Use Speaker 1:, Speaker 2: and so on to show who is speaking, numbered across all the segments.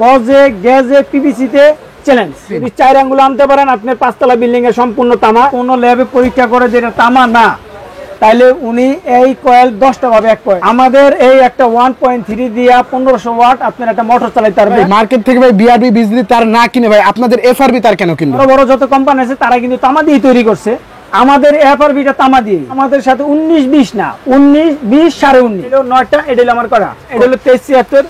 Speaker 1: গজে গেজে পিভিসি তে চ্যালেঞ্জ। যদি 4 আঙ্গুল আনতে পারেন আপনার 5 তলা বিল্ডিং এ সম্পূর্ণ তামা, কোন ল্যাবে পরীক্ষা করে যেটা তামা না, তাইলে উনি এই কয়েল 10টা পাবে এক কয়েল। আমাদের এই একটা 1.3 দিয়া 1500 ওয়াট আপনার একটা মোটর চালাতে পারবে।
Speaker 2: মার্কেট থেকে ভাই বিআরবি বিজলি তার না কিনে ভাই আপনাদের এফআরবি তার কেন কিনবে?
Speaker 1: বড় বড় যত কোম্পানি আছে তারা কিন্তু তামা দিয়ে তৈরি করছে, আমাদের এফআরবিটা তামা দিয়ে। আমাদের সাথে 19-20 না, 19-20 19.5 এটা 9টা, এটা হলো আমার করা, এটা হলো 2376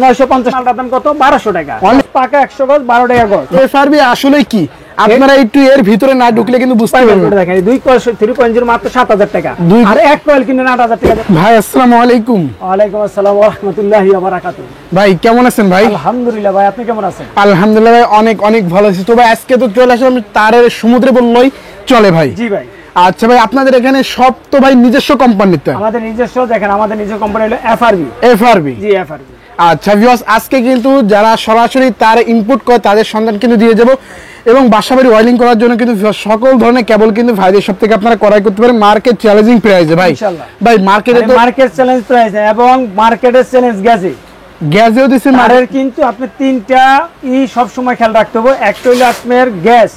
Speaker 1: 950 মালটার দাম কত? 1200 টাকা। পাকা 100 গজ 12 টাকা গজ।
Speaker 2: এফআরবি আসলে কি আপনারা একটু এর ভিতরে না ঢুকলে কিন্তু বুঝতে পারবেন না।
Speaker 1: দেখেন 2 কয়েল 3.0 মাত্র 7000 টাকা, আর এক কয়েল কিনে 8000 টাকা।
Speaker 2: ভাই আসসালামু আলাইকুম।
Speaker 1: ওয়ালাইকুম আসসালাম ওয়া রাহমাতুল্লাহি ওয়া বারাকাতুহু।
Speaker 2: ভাই কেমন আছেন ভাই?
Speaker 1: আলহামদুলিল্লাহ ভাই, আপনি কেমন আছেন?
Speaker 2: আলহামদুলিল্লাহ ভাই, অনেক অনেক ভালো আছি। তো ভাই আজকে তো চলে আসলাম তারের সমুদ্রে বললেই চলে ভাই।
Speaker 1: জি ভাই।
Speaker 2: আচ্ছা ভাই, আপনাদের এখানে সব তো ভাই নিজস্ব কোম্পানিতে?
Speaker 1: আমাদের নিজস্ব, দেখেন আমাদের নিজস্ব কোম্পানি হলো এফআরবি।
Speaker 2: এফআরবি?
Speaker 1: জি এফআরবি।
Speaker 2: আচ্ছা ভিউয়ার্স, আজকে কিন্তু যারা সরাসরি তার ইনপুট করে তাদের সন্ধান কিন্তু দিয়ে যাব, এবং বাসাবাড়ি ওয়্যারিং করার জন্য কিন্তু সকল ধরনের কেবল কিন্তু ভাইদের সব থেকে আপনারা ক্রয় করতে পারেন মার্কেট চ্যালেঞ্জিং প্রাইসে ভাই।
Speaker 1: ইনশাআল্লাহ
Speaker 2: ভাই মার্কেটে তো
Speaker 1: মার্কেট চ্যালেঞ্জ প্রাইসে এবং মার্কেটের চ্যালেঞ্জ
Speaker 2: গ্যাসেও দিছে
Speaker 1: মারের, কিন্তু আপনি 3টা সব সময় খেয়াল রাখতে হবে। একটা হলো আপনার গ্যাস,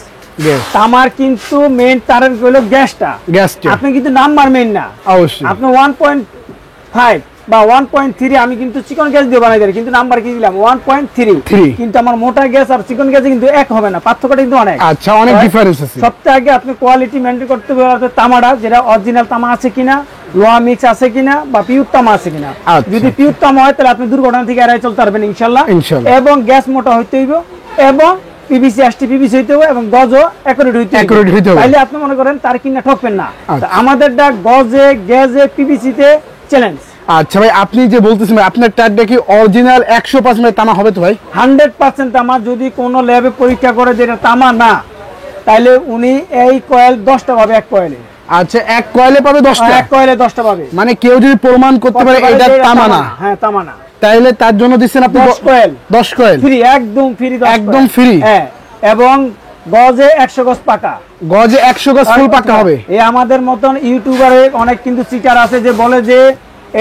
Speaker 1: তামার কিন্তু মেইন তারের হলো গ্যাসটা, আপনি কিন্তু নাম্বার মেইন না।
Speaker 2: অবশ্যই
Speaker 1: আপনি 1.5 বা 1.3 আমি কিন্তু চিকন গ্যাস দিয়ে বানাই দিই, কিন্তু নাম্বার কি দিলাম 1.3, কিন্তু আমার মোটা গ্যাস আর চিকন গ্যাসে কিন্তু এক হবে না, পার্থক্যটা কিন্তু অনেক।
Speaker 2: আচ্ছা, অনেক ডিফারেন্স আছে।
Speaker 1: সবথেকে আগে আপনি কোয়ালিটি মেইনটেইন করতে হবে, তামাটা যেটা অরিজিনাল তামা আছে কিনা, লোহা মিক্স আছে কিনা, বা পিওর তামা আছে কিনা। যদি পিওর তামা হয় তাহলে আপনি দুর্ঘটনা থেকে এড়াই চলতে পারবেন ইনশাআল্লাহ। এবং গ্যাস মোটা হইতে হইব, এবং পিভিসি এসটি পিভিসি হইতে হবে, এবং গজও অ্যাকুরেট হইতে হবে, তাইলে আপনি মনে করেন তার কিনা ঠকবেন না। আমাদেরটা গজে গেজে পিভিসি তে চ্যালেঞ্জ।
Speaker 2: আচ্ছা ভাই, আপনি যে বলতেছেন আপনার টায়ারটা কি অরিজিনাল 100% তামা হবে তো ভাই?
Speaker 1: 100% তামা। যদি কোনো ল্যাবে পরীক্ষা করে যেটা তামা না, তাইলে উনি এই কয়েল 10টা পাবে এক কয়েলে।
Speaker 2: আচ্ছা, এক কয়েলে পাবে 10টা?
Speaker 1: এক কয়েলে 10টা পাবে।
Speaker 2: মানে কেউ যদি প্রমাণ করতে পারে এটা তামা না,
Speaker 1: হ্যাঁ তামা না,
Speaker 2: তাইলে তার জন্য দিচ্ছেন আপনি
Speaker 1: 10 কয়েল।
Speaker 2: 10 কয়েল
Speaker 1: ফ্রি, একদম ফ্রি,
Speaker 2: একদম ফ্রি।
Speaker 1: হ্যাঁ, এবং গজে 100 গজ পাকা।
Speaker 2: গজে 100 গজ ফুল পাকা হবে।
Speaker 1: এই আমাদের মতন ইউটিউবারে অনেক কিন্তু চিটার আছে যে বলে যে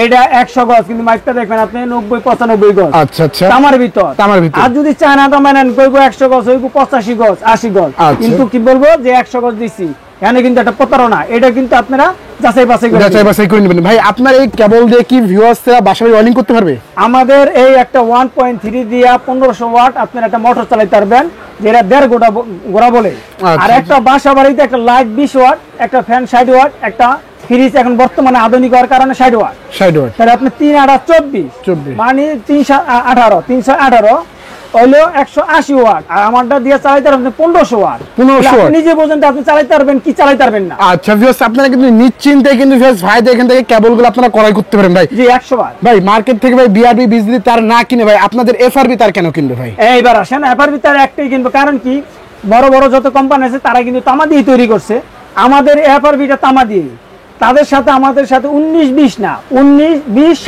Speaker 1: এটা 100 গজ, কিন্তু মাইকটা দেখবেন আপনি 90-95 গজ।
Speaker 2: আচ্ছা আচ্ছা,
Speaker 1: তামার ভিতর।
Speaker 2: আর
Speaker 1: যদি চায়না তামা নেন কইবো 100 গজ হইবো 85 গজ 80 গজ, কিন্তু কি বলবো যে 100 গজ দিছি, এখানে কিন্তু একটা প্রতারণা। এটা কিন্তু আপনারা যাচাই বাছাই করে নেবেন।
Speaker 2: ভাই আপনার এই কেবল দিয়ে কি ভিউয়ার্সরা বাসায় ওয়্যারিং করতে পারবে?
Speaker 1: আমাদের এই একটা 1.3 দিয়া 1500 ওয়াট আপনারা একটা মোটর চালাতে পারবেন, যেটা 1.5 গোড়া বলে। আর একটা বাসা বাড়িতে একটা লাইট 20 ওয়াট, একটা ফ্যান 60 ওয়াট, একটা ফ্রিজ এখন বর্তমানে আধুনিক হওয়ার কারণে 60 ওয়াট। তাহলে আপনি 3/8 মানে 318 হইলো 180 ওয়াট। আর আমারটা দিয়ে চালাইতে পারবেন 1500 ওয়াট। আপনি নিজে বোঝেন আপনি চালাইতে পারবেন কি চালাইতে পারবেন না।
Speaker 2: আচ্ছা ভিউয়ার্স, আপনারা কিন্তু নিশ্চিন্তে কিন্তু ভিউয়ার্স ভাইদের এখান থেকে কেবলগুলো আপনারা ক্রয় করতে পারেন ভাই।
Speaker 1: জি 100 বার।
Speaker 2: ভাই মার্কেট থেকে ভাই বিআরবি বিজলি তার না কিনে ভাই আপনাদের এফআরবি তার কেন কিনবে ভাই?
Speaker 1: এইবার আসেন, এফআরবি তার একটাই কিনবো, কারণ কি বড় বড় যত কোম্পানি আছে তারা কিন্তু তামা দিয়ে তৈরি করছে, আমাদের এফআরবিটা তামা দিয়ে। তাদের সাথে আমাদের সাথে 19-20 না, 19-20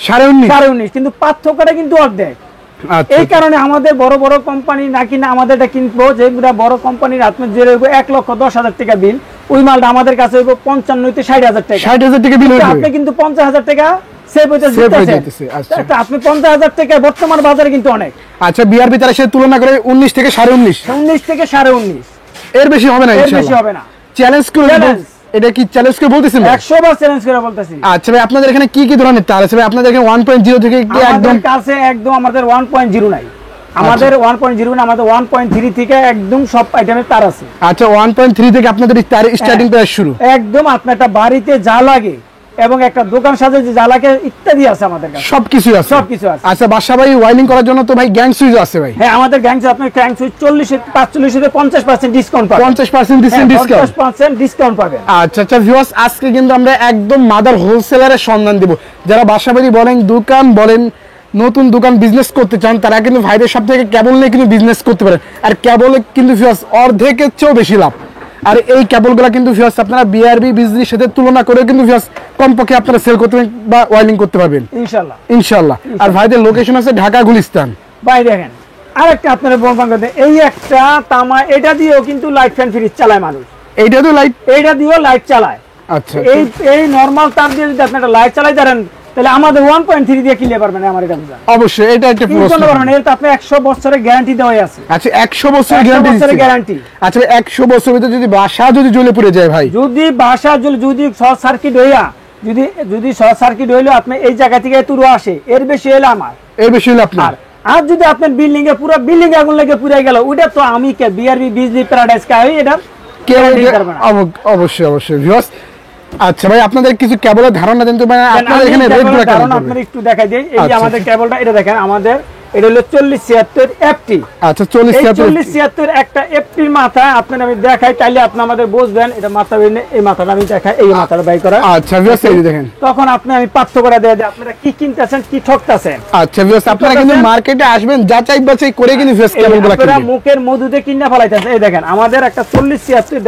Speaker 1: 19.5 কিন্তু পার্থক্যটা কিন্তু অর্ধেক। এই কারণে আমাদের বড় বড় কোম্পানি না কিনা আমাদেরটা কিনবো, যেগুলা বড় কোম্পানির আপনার যে 1,10,000 টাকা বিল, ওই মালটা আমাদের কাছে 55-60,000 টাকা।
Speaker 2: 60,000 টাকা বিল,
Speaker 1: আপনি কিন্তু 50,000 টাকা সেভ হইতেছে। আপনি 50,000 টাকা বর্তমান বাজারে কিন্তু অনেক।
Speaker 2: আচ্ছা, বিআরবি তার সাথে তুলনা করে 19 থেকে
Speaker 1: 19.5
Speaker 2: এর বেশি হবে না,
Speaker 1: এর বেশি হবে না।
Speaker 2: চ্যালেঞ্জ করে এটা কি চ্যালেঞ্জ করে বলতেছেন?
Speaker 1: 100 বার চ্যালেঞ্জ করে বলতেছি।
Speaker 2: আচ্ছা ভাই, আপনাদের এখানে কি কি ধরনের তার আছে ভাই? আপনাদের এখানে 1.0 থেকে কি একদম
Speaker 1: কাছে একদম আমাদের 1.0 নাই, আমাদের 1.0 না, আমাদের 1.3 থেকে একদম সব আইটেমের তার আছে।
Speaker 2: আচ্ছা, 1.3 থেকে আপনাদের তার স্টার্টিং প্রাইস শুরু।
Speaker 1: একদম আপনার একটা বাড়িতে যা লাগে এবং একটা দোকান সাজে যে যা লাগে ইত্যাদি আছে আমাদের কাছে,
Speaker 2: সবকিছু আছে। আচ্ছা, বাসা ভাই ওয়্যারিং করার জন্য তো ভাই গ্যাং সুইচ আছে ভাই?
Speaker 1: হ্যাঁ, আমাদের গ্যাং সুইচ, আপনার গ্যাং সুইচ 40-45 থেকে 50% ডিসকাউন্ট পাবেন।
Speaker 2: 50%
Speaker 1: ডিসকাউন্ট পাবেন।
Speaker 2: আচ্ছা আচ্ছা ভিউয়ার্স, আজকে কিন্তু আমরা একদম মাদার হোলসেলারের সন্ধান দেব। যারা বাসা বাড়ি বলেন, দোকান বলেন, নতুন দোকান বিজনেস করতে চান, তারা কিন্তু ভাইদের সব থেকে কেবল নিয়ে কিন্তু বিজনেস করতে পারেন। আর কেবলে কিন্তু ভিউয়ার্স অর্ধেকের চেয়েও বেশি লাভ। আর এই কেবলগুলো কিন্তু ভিউয়ার্স আপনারা বিআরবি বিজলির সাথে তুলনা করে কিন্তু ভিউয়ার্স কমপক্ষে আপনারা সেল করতে বা ওয়্যারিং করতে পারবেন ইনশাআল্লাহ। আর ভাইদের লোকেশন আছে ঢাকা গুলিস্তান।
Speaker 1: ভাই দেখেন, আরেকটা আপনারা বলবেন, এই একটা তামা, এটা দিয়েও কিন্তু লাইট ফ্যান ফ্রিজ চালায় মানুষ, এইটা দিয়েও লাইট চালায়।
Speaker 2: আচ্ছা,
Speaker 1: এই নরমাল তার দিয়ে যদি আপনি একটা লাইট চালাই ধরেন তাহলে আমাদের 1.3 দিয়ে কিনলে পারবেন আমার এটা বুঝা
Speaker 2: অবশ্যই এটা একটা
Speaker 1: কিনতে পারবেন, এর তো আপনি 100 বছরের গ্যারান্টি দেওয়াই আছে।
Speaker 2: আচ্ছা 100 বছরের গ্যারান্টি। আচ্ছা 100 বছরের ভিতরে যদি বাসা যদি জ্বলে পুড়ে যায় ভাই,
Speaker 1: যদি বাসা যদি শর্ট সার্কিট হইয়া যদি শর্ট সার্কিট হইলো আপনি এই জায়গা থেকে তুরো আসে, এর বেশি হইলে আমার,
Speaker 2: এর বেশি হলে আপনার।
Speaker 1: আর যদি আপনার বিল্ডিং এ পুরো বিল্ডিং আগুন লেগে পুড়ে গেল, ওইটা তো আমি কে বিআরবি বিজলি প্যারাডাইস কা হই এটা
Speaker 2: অবশ্যই ভিউয়ার্স। আচ্ছা ভাই আপনাদের কিছু কেবলের ধারণা দেন তো, মানে আপনাদের এখানে রেটগুলো কেমন?
Speaker 1: আপনাদের একটু দেখাই দেই। এই যে আমাদের কেবলটা, এটা দেখেন আমাদের এটা হলো 4076 এফটি।
Speaker 2: আচ্ছা 4076
Speaker 1: একটা এফটির মাথা আপনাদের আমি দেখাই, তাইলে আপনি আমাদের বুঝবেন এটা মাথা বেনে, এই মাথাটা আমি দেখাই, এই মাথাটা বাই করা।
Speaker 2: আচ্ছা ভিউয়ার্স এই দেখেন,
Speaker 1: তখন আপনি আমি পার্থক্য করে দেয়া যে আপনারা কি কিনতেছেন কি ঠকতাছেন।
Speaker 2: আচ্ছা ভিউয়ার্স আপনারা কিন্তু মার্কেটে আসবেন যাচাই বাছাই করে কিন্তু ভিউয়ার্স কেবলগুলো কিনবেন।
Speaker 1: আপনারা মুখের মধুতে কিনা ফলাইতেছেন। এই দেখেন আমাদের একটা 4076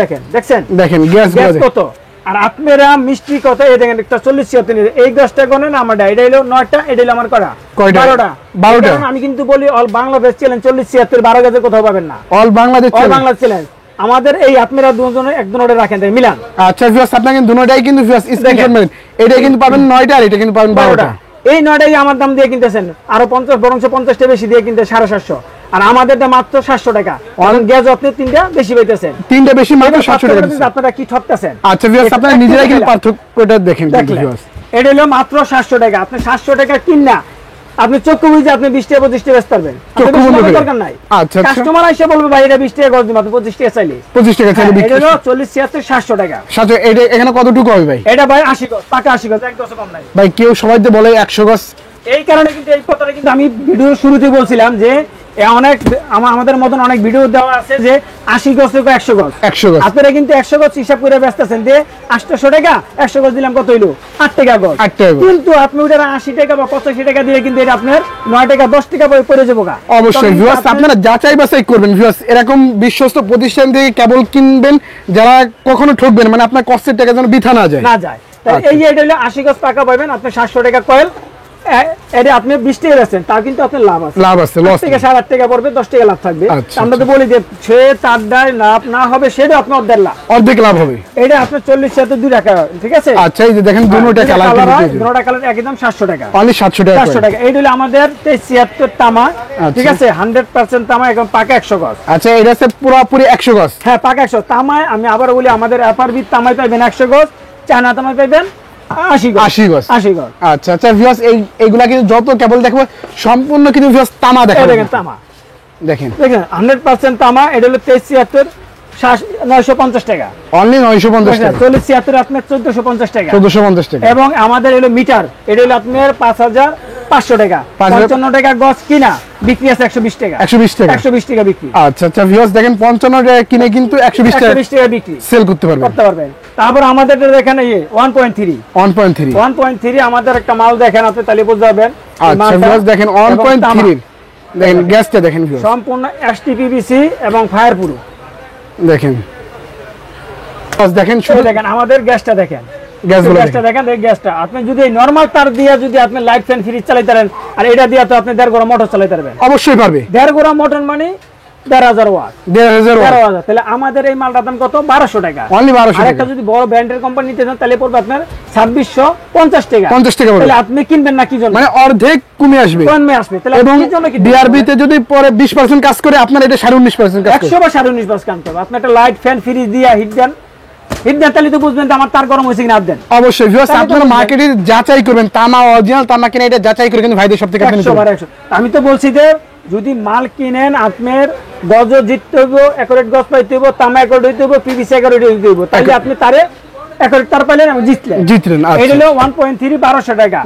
Speaker 1: দেখেন গ্যাস কত, আর আপনারা মিষ্টি কত। এই দেখেন একটা 4076, এই গাছটা গনেন আমারটা, এটা হলো 9টা, এটা হলো আমার কটা 12টা। আমি কিন্তু বলি অল বাংলাদেশ চ্যালেঞ্জ 4076 12 গাছের কোথাও পাবেন না,
Speaker 2: অল বাংলাদেশ
Speaker 1: চ্যালেঞ্জ আমাদের। এই আপনারা দুজনে একজনে রাখেন তাই মিলান।
Speaker 2: আচ্ছা ভিউয়ার্স আপনারা কিন্তু দুটোটাই কিন্তু ভিউয়ার্স স্ক্রিনশট নেবেন, এটা কিন্তু পাবেন 9টা আর এটা কিন্তু পাবেন 12টা।
Speaker 1: এই 9টাই আমার দাম দিয়ে কিনতেছেন, আরো 50 বরং 50টা বেশি দিয়ে কিনতে 750, আর আমাদেরটা মাত্র 700 টাকা। অনেক গ্যাস আপনি তিনটা বেশি পাইতেছেন,
Speaker 2: তিনটা বেশি মাত্র 700 টাকা।
Speaker 1: আপনারা কি ঠকতেছেন?
Speaker 2: আচ্ছা ভিউয়ার্স আপনারা নিজেরাই কিন্তু পার্থক্যটা দেখেন ভিউয়ার্স।
Speaker 1: এটা হলো মাত্র 700 টাকা। আপনি 700 টাকা কিনা আপনি চক্ষু বুঝে আপনি 20 টাকা 25 টাকা বেচতে পারবেন, দরকার নাই।
Speaker 2: আচ্ছা
Speaker 1: কাস্টমার এসে বলবে ভাই এটা 20 টাকা গজ দিন, আপনি 25 টাকা চাইলে
Speaker 2: 25 টাকা চাইলে
Speaker 1: এটা হলো 40 76 700 টাকা।
Speaker 2: সাথে এটা এখানে কতটুকু হবে ভাই?
Speaker 1: এটা ভাই 80 গজ, পাকা 80 গজ, এক দশও কম নাই
Speaker 2: ভাই। কেউ সবাই তো বলে 100 গজ,
Speaker 1: এই কারণে কিন্তু এই কথাটা কিন্তু আমি ভিডিওর শুরুতে বলছিলাম যে অনেক আমাদের মতন অনেক ভিডিও দেওয়া আছে যে 80 গজ থেকে 100 গজ। আপনারা কিন্তু 100 গজ হিসাব করে বেচতেছেন যে 800 টাকা, 100 গজ দিলাম কত হইলো 8 টাকা গজ। কিন্তু আপনি ওটা 80 টাকা বা 85 টাকা দিয়ে কিন্তু এটা আপনার 9 টাকা 10 টাকা পড়ে যাবো।
Speaker 2: অবশ্যই ভিউয়ার্স আপনারা যাচাই বাছাই করবেন ভিউয়ার্স, এরকম বিশ্বস্ত প্রতিষ্ঠান থেকে কেবল কিনবেন যারা কখনো ঠকবেন, মানে আপনার কষ্টের টাকা যেন বৃথা না যায়।
Speaker 1: এই যে এটা হলো 80 গজ পাকা পাবেন আপনি 700 টাকা কয়েল, এটা আপনি 20 টাকা বেচেন, তার কিন্তু আপনার লাভ আছে লস থেকে 7.5 টাকা পড়বে, 10 টাকা লাভ থাকবে। আমরা তো বলি যে সে তার দায় লাভ না হবে সেটা আপনার অর্ধেক লাভ হবে। এটা আপনার 40 72 টাকা, ঠিক আছে?
Speaker 2: আচ্ছা এই যে দেখেন দুটোটা
Speaker 1: কালার একদম 700 টাকা,
Speaker 2: অনলি 700 টাকা।
Speaker 1: এইটা হলো আমাদের 73 তামা, ঠিক আছে? 100% তামা, একদম পাকা 100 গজ।
Speaker 2: আচ্ছা এটা হচ্ছে পুরোপুরি 100 গজ।
Speaker 1: হ্যাঁ পাকা 100 তামায়। আমি আবার বলি আমাদের এফআরবি তামায় পাবেন 100 গজ, চায়না তামায় পাবেন 80 গজ।
Speaker 2: আচ্ছা আচ্ছা ভিউয়ার্স এইগুলা কিন্তু যত কেবল দেখবো সম্পূর্ণ কিন্তু ভিউয়ার্স তামা দেখেন,
Speaker 1: তামা
Speaker 2: দেখেন
Speaker 1: 100% তামা। এটা হলো 73 950 টাকা,
Speaker 2: অনলি 950 টাকা।
Speaker 1: 40 76 আপনার 1450 টাকা,
Speaker 2: 1450 টাকা।
Speaker 1: এবং আমাদের হলো মিটার, এটা হলো আপনার 5500 টাকা, 55 টাকা গজ কিনা, বিক্রি আছে 120 টাকা, 120 টাকা বিক্রি।
Speaker 2: আচ্ছা আচ্ছা ভিউয়ার্স দেখেন 55 টাকা কিনে কিন্তু 120 টাকা
Speaker 1: বিক্রি
Speaker 2: সেল করতে পারবেন।
Speaker 1: তারপর আমাদের দেখেন এই 1.3 আমাদের একটা মাল দেখেন আপনি তাহলে বুঝতে পারবেন।
Speaker 2: আচ্ছা ভিউয়ার্স দেখেন 1.3 দেখেন গ্যাসটা দেখেন ভিউয়ার্স,
Speaker 1: সম্পূর্ণ এসটিপিভিসি এবং ফায়ার প্রুফ। দেখেন শুধু দেখেন আমাদের গ্যাসটা দেখেন, গ্যাসটা দেখেন। এই গ্যাসটা আপনি যদি নরমাল তার দিয়ে যদি আপনি লাইট ফ্যান ফ্রিজ চালাতে পারেন, আর এটা দিয়ে তো আপনি 1.5 গোড়া মোটর চালাতে পারবেন।
Speaker 2: অবশ্যই পারবে।
Speaker 1: 1.5 গোড়া মোটর মানে 1.5,000 ওয়াট, 1.5,000। তাহলে আমাদের এই মালটার দাম কত? 1200 টাকা, অনলি 1200 টাকা। আর একটা যদি বড় ব্র্যান্ডের কোম্পানি নিতে চান তাহলে পড়বে আপনার 2650 টাকা। তাহলে আপনি কিনবেন না কি জন্য? মানে
Speaker 2: অর্ধেক কমে আসবে।
Speaker 1: তাহলে এবং
Speaker 2: ডিআরবি তে যদি পরে 20% কাজ করে আপনার এটা 19.5% কাজ করে,
Speaker 1: 100 বা 19.5% কাজ করবে। আপনি একটা লাইট ফ্যান ফ্রিজ দিয়ে হিট দেন, তাহলে তো বুঝবেন আমার তার গরম হয়েছে কিনা। দেন
Speaker 2: অবশ্যই ভিউয়ার্স আপনারা মার্কেটে যাচাই করবেন, তামা অরিজিনাল তামা কিনা এটা যাচাই করে কিন্তু ভাইদের সব থেকে আপনি
Speaker 1: 100 আমি তো বলছি যে যদি মাল কিনেন আপনার গজ জিততে হবে, একরেট গজ পাইতে হবে, তামা একরেট হইতে হবে, পিভিসি একরেট হইতে হবে, তাহলে আপনি তারে একরেট তার পাইলেন, আমি জিতলেন। এটা হলো 1.3 1200 টাকা।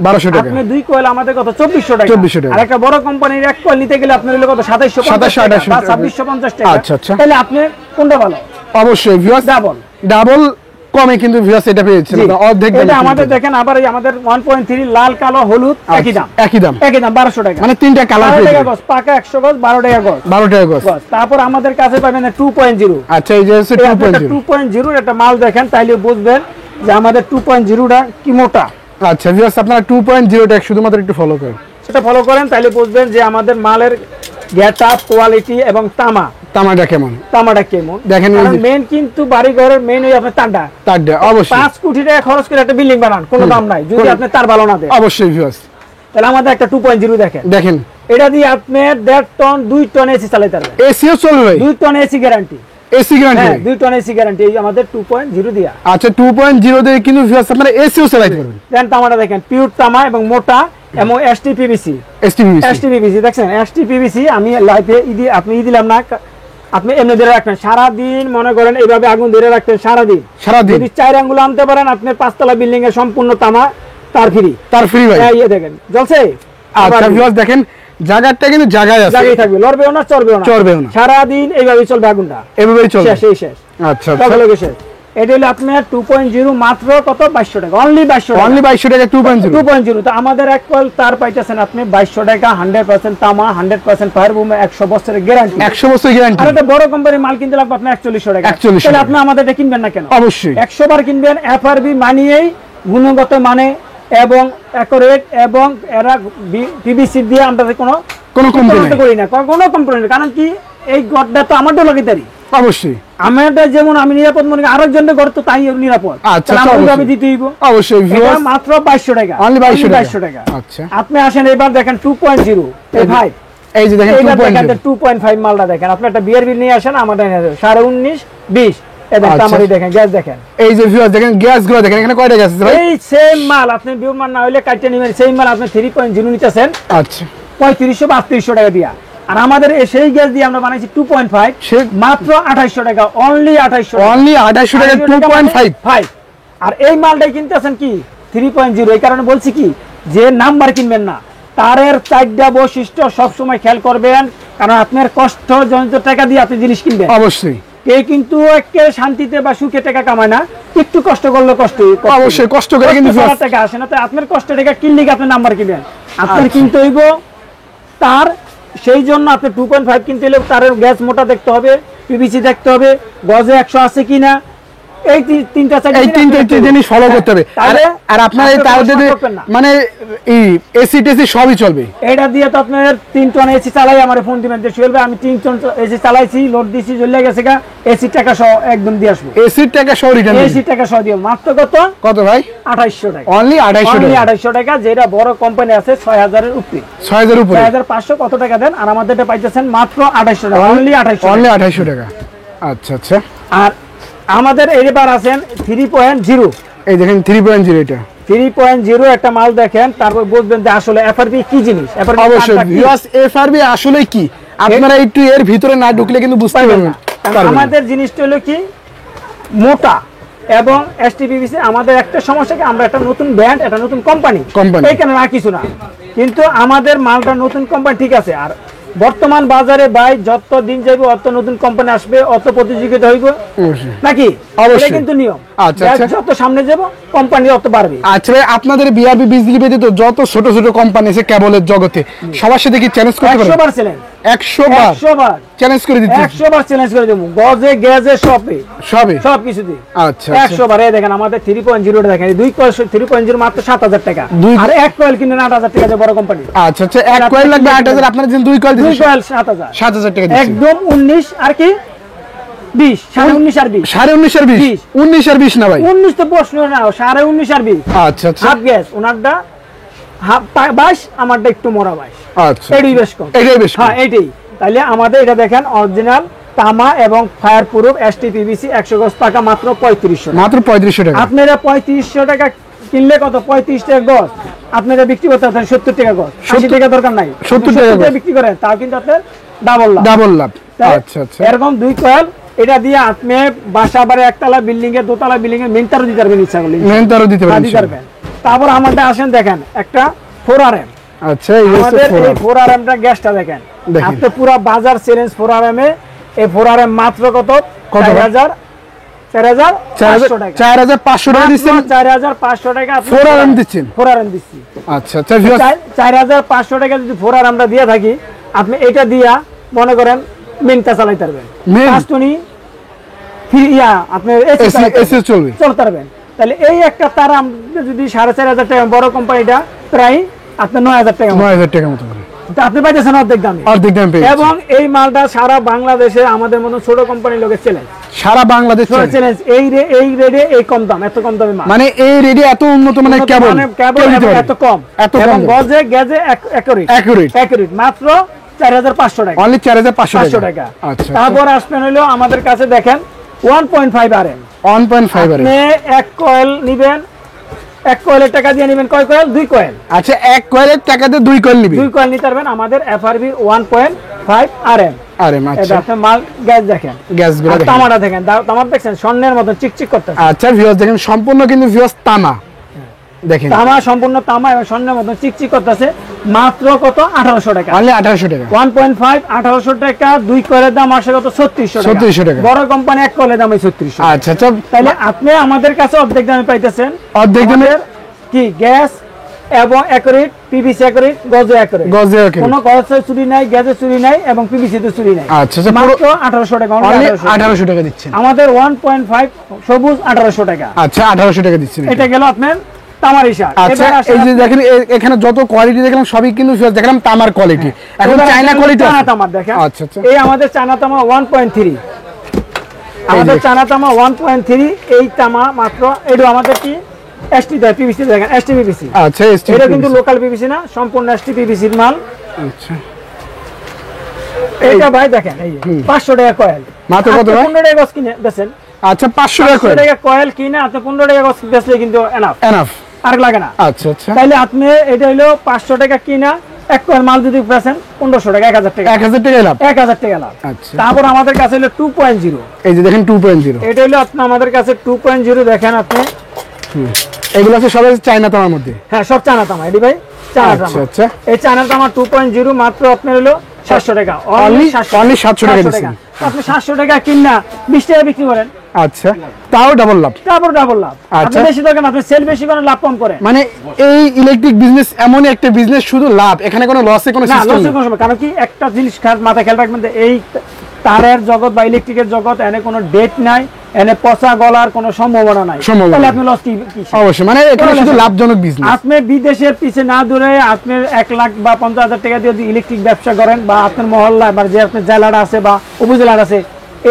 Speaker 1: আপনি 2 কয়েল আমাদের কত 2400 টাকা। আর একটা বড় কোম্পানির এক কয়েল নিতে গেলে আপনার হলো কত 2750 টাকা বা 2650 টাকা। তাহলে আপনি কোনটা ভালো?
Speaker 2: অবশ্যই ভিউয়ার্স ডাবল কমে কিন্তু ভিউয়ার্স এটা পেয়েছেন অর্ধেক।
Speaker 1: এটা আমাদের দেখেন আবার এই আমাদের 1.3 লাল কালো হলুদ একই দাম 1200 টাকা,
Speaker 2: মানে তিনটা কালার
Speaker 1: টাকা গজ, পাকা 100 গজ 12 টাকা গজ,
Speaker 2: 12 টাকা গজ।
Speaker 1: তারপর আমাদের কাছে পাবেন 2.0।
Speaker 2: আচ্ছা এই যে
Speaker 1: 2.0 এর একটা মাল দেখেন তাইলে বুঝবেন যে আমাদের 2.0 টা কি মোটা।
Speaker 2: আচ্ছা ভিউয়ার্স আপনারা 2.0 টা শুধুমাত্র একটু ফলো করেন,
Speaker 1: সেটা ফলো করেন তাইলে বুঝবেন যে আমাদের মালের গেটআপ, কোয়ালিটি এবং
Speaker 2: তামাটা কেমন
Speaker 1: তামাটা কেমন
Speaker 2: দেখেন,
Speaker 1: মেন কিন্তু বাড়ি ঘরের মেন ওই আপনার
Speaker 2: তারটা অবশ্যই
Speaker 1: 5 কোটি টাকা খরচ করে একটা বিল্ডিং বানান, কোনো দাম নাই যদি আপনি তার ভালো না দেন।
Speaker 2: অবশ্যই ভিউয়ার্স
Speaker 1: তাহলে আমাদের একটা 2.0
Speaker 2: দেখেন,
Speaker 1: এটা দিয়ে আপনি 1.5 টন 2 টন এসি চালাতে পারবেন।
Speaker 2: এসিও চলবে ভাই?
Speaker 1: 2 ton AC guarantee.
Speaker 2: AC guarantee?
Speaker 1: হ্যাঁ, 2 টন এসি গ্যারান্টি এই আমাদের 2.0 দিয়া।
Speaker 2: আচ্ছা, 2.0 দিয়ে কিন্তু ভিউয়ার্স আপনারা এসিও চালাতে পারবেন।
Speaker 1: দেন তামাটা দেখেন, পিওর তামা এবং মোটা এবং এসটিপিভিসি। এসটিপিভিসি দেখছেন, এসটিপিভিসি আমি লাইফে আপনি দিলাম না, আপনি এমনি ধরে রাখবেন সারা দিন, মনে করেন এইভাবে আগুন ধরে রাখবেন সারা দিন। যদি 4 আঙ্গুল আনতে পারেন আপনি 5 তলা বিল্ডিং এর সম্পূর্ণ তামা তার ফ্রি ভাই। এই দেখেন জ্বলছে।
Speaker 2: আচ্ছা ভিউয়ার্স দেখেন, জায়গাটা কিন্তু জায়গায় আছে,
Speaker 1: জায়গায় থাকবে, লড়বেও না চড়বেও না সারা দিন এইভাবে চলবে আগুনটা,
Speaker 2: এভাবেই চলবে
Speaker 1: শেষ।
Speaker 2: আচ্ছা
Speaker 1: শেষ। এটা হলো আপনার 2.0 মাত্র কত 2200 টাকা, অনলি
Speaker 2: 2200 টাকা
Speaker 1: 2.0। তো আমাদের এক কল তার পাইতেছেন আপনি 2200 টাকা, 100% তামা, 100% ফায়ার বুম, 100 বছরের গ্যারান্টি।
Speaker 2: 100 বছরের গ্যারান্টি।
Speaker 1: আর একটা বড় কোম্পানির মাল কিনতে লাগবে আপনার 4100 টাকা। তাহলে আপনি আমাদের এটা কিনবেন না কেন?
Speaker 2: অবশ্যই
Speaker 1: 100 বার কিনবেন। এফআরবি মানিয়েই গুণগত মানে এবং অ্যাকুরেট এবং এরা পিভিসি দিয়ে আমরা কোনো কম্প্রোমাইজ করি না, কোনো কম্প্রোমাইজ। কারণ কি এই গড়টা তো আমারও লগিদারি।
Speaker 2: অবশ্যই
Speaker 1: আমারটা যেমন আমি নিরাপদ মনে করি, আরেকজনের ঘর তো তাই নিরাপদ।
Speaker 2: আচ্ছা,
Speaker 1: আমি দিতে হইব
Speaker 2: অবশ্যই।
Speaker 1: এটা মাত্র 2200 টাকা,
Speaker 2: অনলি 2200
Speaker 1: টাকা।
Speaker 2: আচ্ছা,
Speaker 1: আপনি আসেন এবার দেখেন 2.0 ভাই,
Speaker 2: এই যে দেখেন
Speaker 1: 2.5 মালটা দেখেন। আপনি একটা বিয়ার বিল নিয়ে আসেন, আমাদের 19.5 20 দেখেন গ্যাস দেখেন।
Speaker 2: এই যে ভিউয়ার্স দেখেন, গ্যাস গুলো দেখেন, এখানে কয়টা গ্যাস আছে ভাই?
Speaker 1: এই সেম মাল আপনি বিউমান না হইলে কাটতে নিবেন, সেই মাল আপনি 3.0 নিতেছেন।
Speaker 2: আচ্ছা,
Speaker 1: 3500 বা 3800 টাকা দিয়া। আর আমাদের সেই গ্যাস দিয়ে আমরা বানাইছি 2.5 মাত্র 2800 টাকা, অনলি 2800
Speaker 2: টাকা 2.5।
Speaker 1: আর এই মালটাই কিনতেছেন কি 3.0। এই কারণে বলছি কি, যে নাম্বার কিনবেন না, তারের 4টা বৈশিষ্ট্য সবসময় খেয়াল করবেন, কারণ আপনার কষ্ট জনিত টাকা দিয়ে আপনি জিনিস কিনবেন।
Speaker 2: অবশ্যই
Speaker 1: কে কিন্তু একেবারে শান্তিতে বা সুখে টাকা কামায় না, একটু কষ্ট করলে
Speaker 2: অবশ্যই কষ্ট করে কিন্তু
Speaker 1: টাকা আসে না। তো আপনার কষ্ট টাকা কিনলে আপনি নাম্বার কিনবেন, আপনার কিনতে হইব তার। সেই জন্য আপনি 2.5 কিনতে হলে তারের গ্যাস মোটা দেখতে হবে, পিভিসি দেখতে হবে, গজে 100 আছে কিনা, এই তিনটা
Speaker 2: জিনিস ফলো করতে হবে। আর আপনার এই তার মানে এই এসি টেসি সবই চলবে।
Speaker 1: এটা দিয়ে তো আপনার 3 টন এসি চালাই আমার ফোন দিবেন যে শুয়েল ভাই আমি 3 টন এসি চালাইছি, লোড দিছি, জ্বলে গেছে গা, এসি টাকা সহ একদম দিয়ে আসবো।
Speaker 2: এসির টাকা সহ রিটার্ন,
Speaker 1: এসি টাকা সহ দিও। মাত্র কত ভাই? 2800 টাকা,
Speaker 2: অনলি 2800
Speaker 1: টাকা। যেটা বড় কোম্পানি আছে 6000 এর উপরে,
Speaker 2: 6000 উপরে,
Speaker 1: 6500 কত টাকা দেন। আর আমাদেরটা পাইতেছেন মাত্র 2800 টাকা, অনলি
Speaker 2: 2800 টাকা। আচ্ছা আচ্ছা।
Speaker 1: আর আমাদের এবার আছেন 3.0।
Speaker 2: এই দেখেন 3.0, এটা
Speaker 1: 3.0 একটা মাল দেখেন, তারপর বুঝবেন যে আসলে এফআরবি কি জিনিস।
Speaker 2: অবশ্যই ভিউয়ার্স, এফআরবি আসলে কি আপনারা একটু এর ভিতরে না ঢুকলে কিন্তু বুঝতে পারবেন না।
Speaker 1: আমাদের জিনিসটা হলো কি মোটা এবং এসটিপিভিসি। আমাদের একটা সমস্যা কি, আমরা একটা নতুন ব্র্যান্ড, একটা নতুন কোম্পানি, এইখানে না কিছু না, কিন্তু আমাদের মালটা নতুন কোম্পানি ঠিক আছে। আর বর্তমান বাজারে ভাই যত দিন যাবে অত নতুন কোম্পানি আসবে, অত প্রতিযোগিতা হইব নাকি? এটা কিন্তু নিয়ম। যত সামনে যাব কোম্পানি অত বাড়বে।
Speaker 2: আচ্ছা ভাই, আপনাদের বিআরবি বিজলি ব্যতীত যত ছোট ছোট কোম্পানি আছে কেবলের জগতে, সবার সাথে কি চ্যালেঞ্জ করতে পারবেন? 100 বার চ্যালেঞ্জ করে দিচ্ছি,
Speaker 1: 100 বার চ্যালেঞ্জ করে দেব, গজে গেজে সব কিছুতে।
Speaker 2: আচ্ছা
Speaker 1: 100 বার। এই দেখেন আমাদের 3.0 টা দেখেন, 2 কয়েল 3.0 মাত্র 7000 টাকা। আর এক কয়েল কিনেন 8000 টাকা, যে বড় কোম্পানি।
Speaker 2: আচ্ছা আচ্ছা, এক কয়েল লাগবে 8000, আপনারা দিন 2 কয়েল দিন
Speaker 1: 7000
Speaker 2: টাকা দিচ্ছেন,
Speaker 1: একদম 19 আর কি 20, 19.5 আর 20,
Speaker 2: 19.5 আর 20, 19 আর 20 না ভাই,
Speaker 1: 19 তো প্রশ্ন না, 19.5 আর 20।
Speaker 2: আচ্ছা আচ্ছা,
Speaker 1: হাফ গ্যাস ওনারটা হাফ 22, আমারটা একটু মোরা 22।
Speaker 2: আচ্ছা,
Speaker 1: এটাই বেশ কম,
Speaker 2: এটাই বেশ।
Speaker 1: হ্যাঁ এটাই। তাহলে আমাদের এটা দেখেন অরিজিনাল তামা এবং ফায়ার প্রুফ এসটিপিভিসি 100 গজ টাকা, মাত্র 3500,
Speaker 2: মাত্র 3500 টাকা।
Speaker 1: আপনারা 3500 টাকা কিনলে কত 35 টাকা গজ আপনারা বিক্রি করতে পারেন 70 টাকা গজ, 80 টাকা দরকার নাই,
Speaker 2: 70 টাকা
Speaker 1: বিক্রি করেন, তাও কিন্তু আপনার ডাবল লাভ।
Speaker 2: আচ্ছা আচ্ছা,
Speaker 1: এরকম 2 কয়েল এটা দিয়ে আপনি বাসা বাড়ি, একতলা বিল্ডিং এর, দোতলা বিল্ডিং এর মেন তারও দিতে পারবেন, ইচ্ছা করলে
Speaker 2: মেন তারও দিতে পারবেন।
Speaker 1: তারপর আমাদের আসেন দেখেন একটা 4RM।
Speaker 2: আচ্ছা, এই হচ্ছে
Speaker 1: 4RM টা গ্যাসটা দেখেন, আপনি পুরো বাজার চ্যালেঞ্জ 4RM এ। এই 4RM মাত্র কত 4500 টাকা,
Speaker 2: 4500 টাকা দিচ্ছেন,
Speaker 1: 4500 টাকা
Speaker 2: 4RM দিচ্ছেন,
Speaker 1: 4RM দিচ্ছি।
Speaker 2: আচ্ছা আচ্ছা,
Speaker 1: 4500 টাকা যদি 4RM আমরা দিয়ে থাকি, আপনি এটা দিয়া মনে করেন মেনটা চালাইতে পারবেন, কাস্টনি ফিরিয়া আপনি এসি চলতে পারবেন। তাহলে এই একটা তার আমরা যদি 4500 টাকা, বড় কোম্পানিটা প্রায় আপনার 9000 টাকা,
Speaker 2: 9000 টাকা মতো।
Speaker 1: তা আপনি পাইতেছেন অর্ধেক দামে।
Speaker 2: অর্ধেক দামে পেয়ে
Speaker 1: এবং এই মালটা সারা বাংলাদেশে আমাদের মতন ছোট কোম্পানির লোকের চ্যালেঞ্জ,
Speaker 2: সারা বাংলাদেশ
Speaker 1: চ্যালেঞ্জ এই রেটে এই কম দাম, এত কম দামে মাল,
Speaker 2: মানে এই রেডি এত উন্নত মানে কেবল
Speaker 1: এত কম,
Speaker 2: এত
Speaker 1: এবং
Speaker 2: কম
Speaker 1: গজে গেজে একুরেট মাত্র 4500 টাকা,
Speaker 2: অনলি 4500
Speaker 1: টাকা।
Speaker 2: আচ্ছা,
Speaker 1: তারপর আসবেন হলো আমাদের কাছে দেখেন 1.5 RM
Speaker 2: 1.5
Speaker 1: আপনি এক কয়েল নিবেন, এক কয়েলের টাকা দিয়ে নিবেন কয় কয়েল? 2 কয়েল।
Speaker 2: আচ্ছা, এক কয়েলের টাকাতে 2 কয়েল নিবি?
Speaker 1: 2 কয়েল নিতে পারবেন আমাদের FRB 1.5 RM।
Speaker 2: আরে আচ্ছা,
Speaker 1: আপনি মাল গ্যাস দেখেন,
Speaker 2: গ্যাসগুলো
Speaker 1: আর
Speaker 2: দেখেন,
Speaker 1: তামাটা দেখেন, তামার দেখছেন স্বর্ণের মতো চিকচিক করতেছে।
Speaker 2: আচ্ছা ভিউয়ার্স দেখেন সম্পূর্ণ কিন্তু ভিউয়ার্স তামা দেখেন,
Speaker 1: তামা সম্পূর্ণ তামা এবং স্বর্ণের মতো চিকচিক করতেছে। মাত্র কত? 1800 টাকা।
Speaker 2: অনলি 1800 টাকা।
Speaker 1: 1.5 1800 টাকা। 2 কয়েলের দাম আসে কত? 3600 টাকা। বড় কোম্পানি এক কয়েলের দাম 3600।
Speaker 2: আচ্ছা আচ্ছা,
Speaker 1: তাহলে আপনি আমাদের কাছে অর্ধেক দামে পাইতেছেন।
Speaker 2: অর্ধেক দামে
Speaker 1: কি গ্যাস এবং অ্যাকুরেট পিভিসি, অ্যাকুরেট গজে অ্যাকুরেট, কোনো গজে চুরি নাই, গ্যাসে চুরি নাই এবং পিভিসি তে চুরি নাই।
Speaker 2: আচ্ছা,
Speaker 1: মাত্র 1800 টাকা।
Speaker 2: অনলি 1800 টাকা দিচ্ছেন
Speaker 1: আমাদের 1.5 সবুজ 1800 টাকা।
Speaker 2: আচ্ছা, 1800 টাকা দিচ্ছেন।
Speaker 1: এটা গেল আপনার তামার হিসাব।
Speaker 2: আচ্ছা, এই যে দেখেন এখানে যত কোয়ালিটি দেখলাম সবই কিন্তু দেখলাম তামার কোয়ালিটি। এখন চায়না কোয়ালিটি,
Speaker 1: চায়না তামার দেখেন।
Speaker 2: আচ্ছা আচ্ছা,
Speaker 1: এই আমাদের চায়না তামা 1.3, আমাদের চায়না তামা 1.3। এই তামা মাত্র, এটা আমাদের কি এসটি দেয়, পিভিসি দেখেন, এসটি পিভিসি।
Speaker 2: আচ্ছা,
Speaker 1: এটা কিন্তু লোকাল পিভিসি না, সম্পূর্ণ এসটি পিভিসির মাল।
Speaker 2: আচ্ছা,
Speaker 1: এটা ভাই দেখেন, এই 500 টাকা কয়েল,
Speaker 2: মাত্র কত ভাই?
Speaker 1: 15 টাকা গজ কিনে বেচেন।
Speaker 2: আচ্ছা, 500 টাকা
Speaker 1: কয়েল কিনে আপনি 15 টাকা গজ বেচলে কিন্তু এনাফ, আর লাগে না।
Speaker 2: আচ্ছা আচ্ছা,
Speaker 1: তাইলে আপনি এটা হলো 500 টাকা কিনা এক কয়েল মাল যদি বেচেন 1500 টাকা, 1000 টাকা,
Speaker 2: 1000 টাকা লাভ,
Speaker 1: 1000 টাকা লাভ।
Speaker 2: আচ্ছা,
Speaker 1: তারপর আমাদের কাছে হলো 2.0,
Speaker 2: এই যে দেখেন 2.0,
Speaker 1: এটা হলো আপনি আমাদের কাছে 2.0 দেখেন আপনি।
Speaker 2: এগুলো আছে সবাই চায়না তামার মধ্যে।
Speaker 1: হ্যাঁ, সব চায়না তামা, এটি ভাই চায়না তামা।
Speaker 2: আচ্ছা আচ্ছা,
Speaker 1: এই চায়না তামা 2.0 মাত্র আপনার হলো 700 টাকা।
Speaker 2: অনলি 700 টাকা দিচ্ছেন।
Speaker 1: আপনি 700 টাকা কিনা 20 টাকা বিক্রি করেন,
Speaker 2: আচ্ছা, তাও ডাবল লাভ।
Speaker 1: তারপর ডাবল লাভ। আপনি বেশি দোকান, আপনি সেল বেশি করেন, লাভ কম করেন।
Speaker 2: মানে এই ইলেকট্রিক বিজনেস এমন একটা বিজনেস শুধু লাভ, এখানে কোনো লসে কোনো
Speaker 1: না,
Speaker 2: সিস্টেম
Speaker 1: লসের
Speaker 2: নেই।
Speaker 1: কোনো সময়, কারণ কি একটা জিনিস মাথায় খেয়াল রাখবেন, এই তারের জগৎ বা ইলেকট্রিকের জগৎ, এনে কোনো ডেট নাই, এনে পচা গলার কোনো সম্ভাবনা নাই। তাহলে আপনি লস কি?
Speaker 2: অবশ্যই, মানে এখানে শুধু লাভজনক বিজনেস।
Speaker 1: আপনি বিদেশের পিছে না দূরে আপনি 1 লাখ বা 50,000 টাকা দিয়ে যদি ইলেকট্রিক ব্যবসা করেন, বা আপনার মহল্লা বা যে আপনার জেলাটা আছে বা উপজেলার আছে,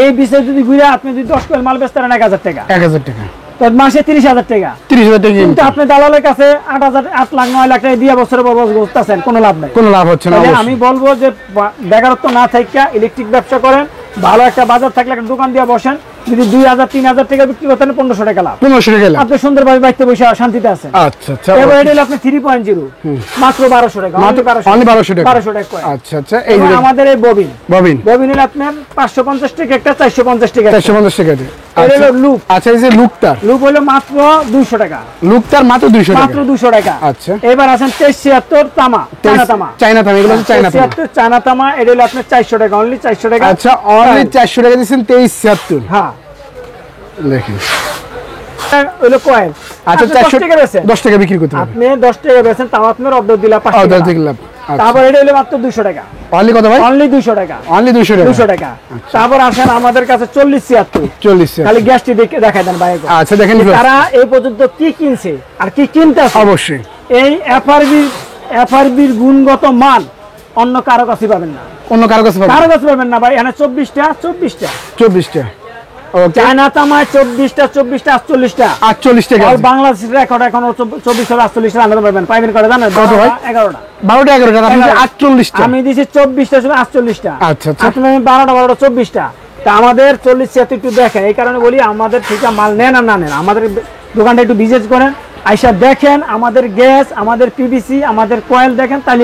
Speaker 1: এই বিষয়ে যদি ঘুরে আপনি যদি 10 কয়েল মাল বেচতে পারেন 1000 টাকা,
Speaker 2: 1000 টাকা,
Speaker 1: তো মাসে 30,000 টাকা।
Speaker 2: 30,000 টাকা
Speaker 1: কিন্তু আপনি দালালের কাছে 8 লাখ 9 লাখ টাকা দিয়ে বছরের পর বছর বসতেছেন, কোনো লাভ নাই,
Speaker 2: কোনো লাভ হচ্ছে না।
Speaker 1: আমি বলবো যে বেকারত্ব না থাইকা ইলেকট্রিক ব্যবসা করেন, ভালো একটা বাজার থাকলে একটা দোকান দিয়ে বসেন, যদি 2000-3000 টাকা বিক্রি করতেন 1500 টাকা লাভ,
Speaker 2: 1500 টাকা লাভ,
Speaker 1: আপনি সুন্দরভাবে বাড়িতে বসে শান্তিতে আছেন।
Speaker 2: আচ্ছা আচ্ছা,
Speaker 1: এবার এটা হলো আপনি 3.0 মাত্র 1200 টাকা,
Speaker 2: মাত্র 1200 টাকা,
Speaker 1: 1200 টাকা কয়।
Speaker 2: আচ্ছা আচ্ছা, এই যে
Speaker 1: আমাদের এই ববিন হলো আপনার 550 টাকা একটা, 450 টাকা,
Speaker 2: 450 টাকা দিয়ে।
Speaker 1: এটা হলো লুপ।
Speaker 2: আচ্ছা, এই যে লুপ হলো
Speaker 1: মাত্র 200 টাকা,
Speaker 2: মাত্র 200 টাকা,
Speaker 1: মাত্র 200 টাকা।
Speaker 2: আচ্ছা,
Speaker 1: এবার আছেন 2376 তামা, চায়না তামা,
Speaker 2: এগুলো হচ্ছে চায়না তামা,
Speaker 1: 2376 চায়না তামা, এটা হলো আপনার 400 টাকা, অনলি 400 টাকা।
Speaker 2: আচ্ছা, অনলি 400 টাকা দিচ্ছেন 2376।
Speaker 1: হ্যাঁ,
Speaker 2: দেখেন
Speaker 1: হলো কয়েল।
Speaker 2: আচ্ছা,
Speaker 1: 10 টাকা বেচেন,
Speaker 2: 10 টাকা বিক্রি করতে হবে,
Speaker 1: আপনি 10 টাকা বেচেন, তাও আপনার অর্ডার দিলা 5 টাকা
Speaker 2: লাভ।
Speaker 1: তারপর এটা হলো মাত্র 200 টাকা,
Speaker 2: অনলি কত ভাই?
Speaker 1: অনলি 200 টাকা,
Speaker 2: অনলি 200
Speaker 1: টাকা। তারপর আসেন আমাদের কাছে 40-76, খালি গ্যাসটি দেখাই দেন ভাই।
Speaker 2: আচ্ছা, দেখেন
Speaker 1: তারা এই পর্যন্ত কি কিনছে আর কি কিনতেছে,
Speaker 2: অবশ্যই
Speaker 1: এই এফআরবির গুণগত মান অন্য কারো কাছে পাবেন না,
Speaker 2: অন্য কারো কাছে
Speaker 1: পাবেন না ভাই। এখানে 24টা চায়না তামায় 24টা 48 টাকা, আর বাংলাদেশের রেকর্ড এখন 24-48 আনতে পাইবেন করে জানেন কত ভাই? 11টা
Speaker 2: 11টা আপনি 48টা,
Speaker 1: আমি দিছি 24টা 48টা।
Speaker 2: আচ্ছা আচ্ছা,
Speaker 1: আপনি 12টা 24টা। তা আমাদের 40 একটু দেখেন, এই কারণে বলি আমাদের থেকে মাল নেন আর না নেন, আমাদের দোকানটা একটু ভিজিট করেন, আইসা দেখেন আমাদের গ্যাস, আমাদের পিভিসি, আমাদের কয়েল দেখেন, তাইলে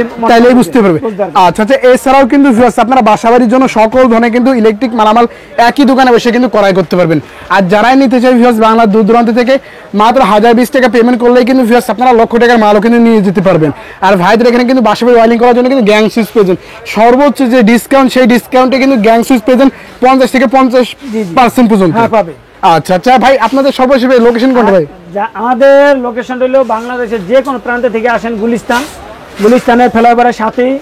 Speaker 1: বুঝতে পারবে।
Speaker 2: আচ্ছা আচ্ছা, এছাড়াও কিন্তু আপনারা বাসাবাড়ির জন্য সকল ধরনের কিন্তু ইলেকট্রিক মালামাল একই দোকানে বসে কিন্তু ক্রয় করতে পারবেন। আর যারাই নিতে চাই ভিউয়ার্স বাংলার দূর দূরান্ত থেকে মাত্র 1020 টাকা পেমেন্ট করলেই কিন্তু ভিউয়ার্স আপনারা লক্ষ টাকার মালও কিন্তু নিয়ে যেতে পারবেন। আর ভাইদের এখানে কিন্তু বাসাবাড়ি ওয়ারিং করার জন্য কিন্তু গ্যাং সুইচ পেয়েছেন, সর্বোচ্চ যে ডিসকাউন্ট, সেই ডিসকাউন্টে কিন্তু গ্যাং সুইচ পেয়েছেন 50 থেকে 50% পর্যন্ত পাবে। আচ্ছা আচ্ছা ভাই, আপনাদের সর্বশেষ লোকেশন কোনটা ভাই?
Speaker 1: আমাদের লোকেশন হলো বাংলাদেশের যে কোনো প্রান্ত থেকে আসেন, গুলিস্তানের ফ্লাইওভারের সাথেই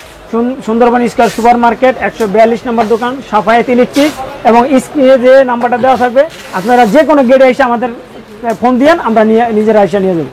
Speaker 1: সুন্দরবন স্কয়ার সুপার মার্কেট, 142 নম্বর দোকান, সাফায়েত ইলেকট্রিক। এবং স্ক্রিনে যে নাম্বারটা দেওয়া থাকবে, আপনারা যে কোনো গেটে এসে আমাদের ফোন দিয়েন, আমরা নিজেরা এসে নিয়ে যাবো।